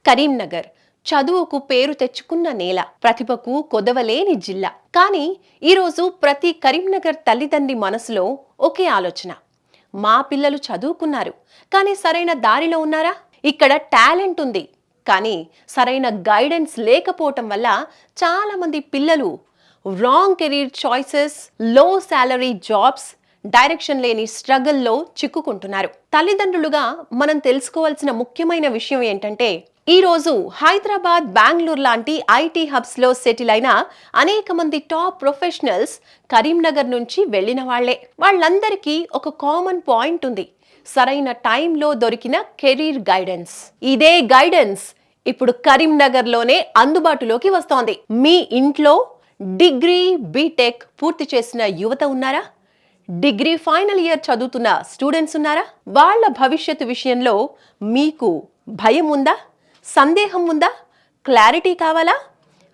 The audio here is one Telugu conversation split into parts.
కరీంనగర్ చదువుకు పేరు తెచ్చుకున్న నేల, ప్రతిభకు కొదవలేని జిల్లా. కానీ ఈరోజు ప్రతి కరీంనగర్ తల్లిదండ్రి మనసులో ఒకే ఆలోచన: మా పిల్లలు చదువుకున్నారు కానీ సరైన దారిలో ఉన్నారా? ఇక్కడ టాలెంట్ ఉంది కానీ సరైన గైడెన్స్ లేకపోవటం వల్ల చాలా మంది పిల్లలు రాంగ్ కెరీర్ చాయిసెస్, లో సాలరీ జాబ్స్, డైరెక్షన్ లేని స్ట్రగుల్లో చిక్కుకుంటున్నారు. తల్లిదండ్రులుగా మనం తెలుసుకోవాల్సిన ముఖ్యమైన విషయం ఏంటంటే, ఈ రోజు హైదరాబాద్, బెంగళూరు లాంటి ఐటీ హబ్స్ లో సెటిల్ అయిన అనేక మంది టాప్ ప్రొఫెషనల్స్ కరీంనగర్ నుంచి వెళ్లిన వాళ్లే. వాళ్ళందరికీ ఒక కామన్ పాయింట్ ఉంది: సరైన టైంలో దొరికిన కెరీర్ గైడెన్స్. ఇదే గైడెన్స్ ఇప్పుడు కరీంనగర్ లోనే అందుబాటులోకి వస్తోంది. మీ ఇంట్లో డిగ్రీ, బీటెక్ పూర్తి చేసిన యువత ఉన్నారా? డిగ్రీ ఫైనల్ ఇయర్ చదువుతున్న స్టూడెంట్స్ ఉన్నారా? వాళ్ళ భవిష్యత్తు విషయంలో మీకు భయం ఉందా? సందేహం ఉందా? క్లారిటీ కావాలా?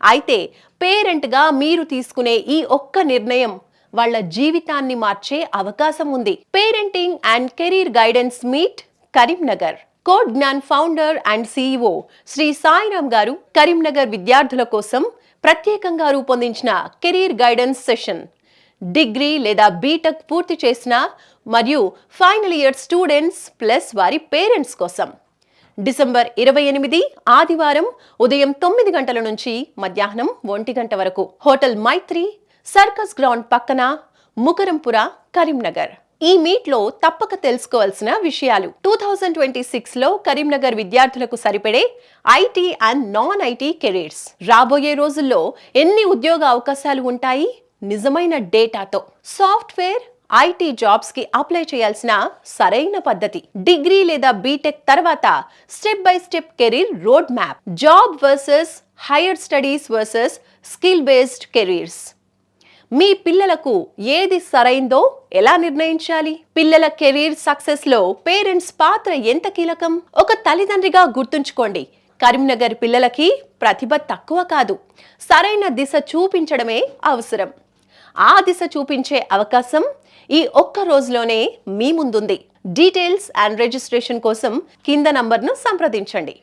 అయితే పేరెంట్గా మీరు తీసుకునే ఈ ఒక్క నిర్ణయం వాళ్ళ జీవితాన్ని మార్చే అవకాశం ఉంది. Parenting and career guidance meet Karimnagar. Code Gnan founder and CEO Shri Sairam గారు కరీంనగర్ విద్యార్థుల కోసం ప్రత్యేకంగా రూపొందించిన కెరీర్ గైడెన్స్ సెషన్ డిగ్రీ లేదా బీటెక్ పూర్తి చేసిన మరియు ఫైనల్ ఇయర్ స్టూడెంట్స్ ప్లస్ వారి పేరెంట్స్ కోసం. డిసెంబర్ 28 ఆదివారం ఉదయం 9 గంటల నుంచి మధ్యాహ్నం 1 గంట వరకు. హోటల్ మైత్రి, సర్కస్ గ్రౌండ్ పక్కన, ముకరంపుర, కరీంనగర్. ఈ మీట్ లో తప్పక తెలుసుకోవాల్సిన విషయాలు: 2026 లో కరీంనగర్ విద్యార్థులకు సరిపడే IT and non IT careers. రాబోయే రోజుల్లో ఎన్ని ఉద్యోగ అవకాశాలు ఉంటాయి? నిజమైన డేటాతో. సాఫ్ట్వేర్, ఐటీ జాబ్స్ కి అప్లై చేయాల్సిన సరైన పద్ధతి. డిగ్రీ లేదా బీటెక్ తర్వాత step by step career road map. Job versus higher studies versus skill based careers. మీ పిల్లలకు ఏది సరైందో ఎలా నిర్ణయించాలి? పిల్లల కెరీర్ సక్సెస్ లో పేరెంట్స్ పాత్ర ఎంత కీలకం? ఒక తల్లిదండ్రిగా గుర్తుంచుకోండి, కరీంనగర్ పిల్లలకి ప్రతిభ తక్కువ కాదు, సరైన దిశ చూపించడమే అవసరం. ఆ దిశ చూపించే అవకాశం ఈ ఒక్క రోజులోనే మీ ముందుంది. డీటెయిల్స్ అండ్ రిజిస్ట్రేషన్ కోసం కింద నంబర్ను సంప్రదించండి.